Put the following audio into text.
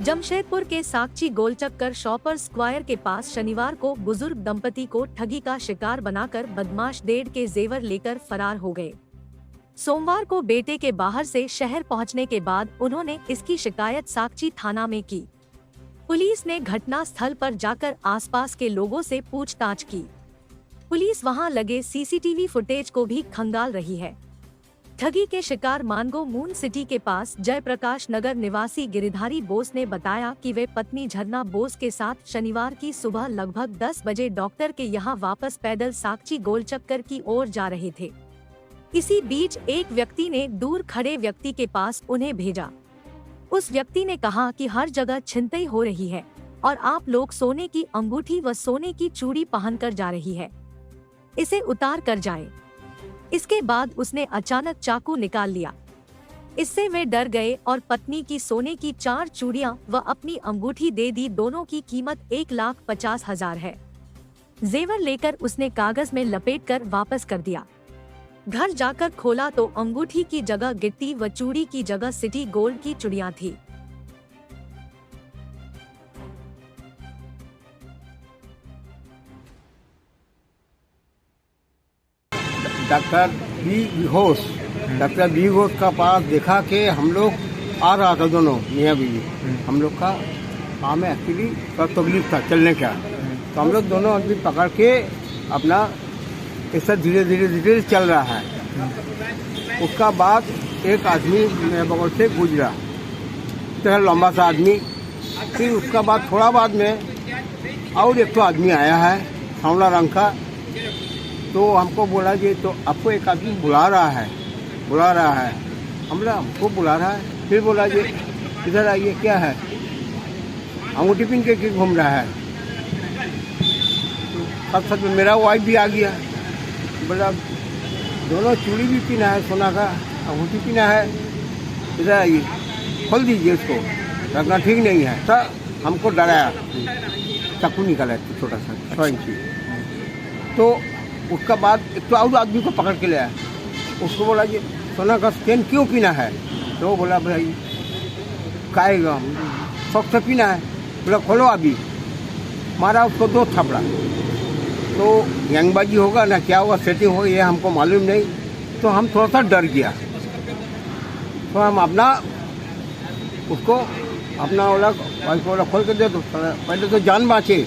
जमशेदपुर के Sakchi गोलचक्कर shopper square के पास शनिवार को बुजुर्ग दंपति को ठगी का शिकार बनाकर बदमाश 1.5 के जेवर लेकर फरार हो गए। सोमवार को बेटे के बाहर से शहर पहुंचने के बाद उन्होंने इसकी शिकायत साकची थाना में की। पुलिस ने घटना स्थल पर जाकर आसपास के लोगों से पूछताछ की। पुलिस वहां लगे सीसीटीवी फुटेज को भी खंगाल रही है। ठगी के शिकार मानगो मून सिटी के पास जयप्रकाश नगर निवासी गिरिधारी बोस ने बताया कि वे पत्नी झरना बोस के साथ शनिवार की सुबह लगभग 10 बजे डॉक्टर के यहां वापस पैदल साकची गोलचक्कर की ओर जा रहे थे। इसी बीच एक व्यक्ति ने दूर खड़े व्यक्ति के पास उन्हें भेजा। उस व्यक्ति ने कहा कि हर जगह छिनतई हो रही है और आप लोग सोने की अंगूठी व सोने की चूड़ी पहनकर जा रही है, इसे उतार कर जाएं। इसके बाद उसने अचानक चाकू निकाल लिया। इससे वे डर गए और पत्नी की सोने की 4 चूड़ियां व अपनी अंगूठी दे दी। दोनों की कीमत 1,50,000 है। जेवर लेकर उसने कागज में लपेटकर वापस कर दिया। घर जाकर खोला तो अंगूठी की जगह गिट्टी व चूड़ी की जगह सिटी गोल्ड की चूड़ियां थी। डॉक्टर बी घोष का पास देखा कि हम लोग आ रहा था दोनों मियाँ बीवी। हम लोग का काम है एक्चुअली थोड़ा तकलीफ था चलने का, तो हम लोग दोनों आदमी पकड़ के अपना ऐसा धीरे धीरे चल रहा है। उसका बाद एक आदमी मेरे बगल से गुजरा, इतना लंबा सा आदमी। फिर उसका बाद थोड़ा बाद में और एक तो आदमी आया है सांवला रंग का, तो हमको बोला कि तो आपको एक आदमी बुला रहा है। हमको बुला रहा है। फिर बोला कि इधर आइए, क्या है, अंगूठी पहन के घूम रहा है। साथ में मेरा वाइफ भी आ गया। बोला दोनों चूड़ी भी पहना है, सोना का अंगूठी पहना है, इधर आइए, खोल दीजिए, उसको रखना ठीक नहीं है। तो हमको डराया, चाकू निकाला छोटा सा 6 इंची। तो उसका बाद एक तो और आदमी को पकड़ के ले आया। उसको बोला कि सोना का चेन क्यों पीना है? तो वो बोला भाई खाएगा, शौक से पीना है। बोला खोलो अभी। मारा उसको 2 थपड़ा। तो यंगबाजी होगा ना क्या होगा, सेटिंग होगा, ये हमको मालूम नहीं। तो हम थोड़ा सा डर गया। तो हम अपना उसको अपना वाला वाइफ वाला खोल के दे दो, पहले तो जान बाँचे।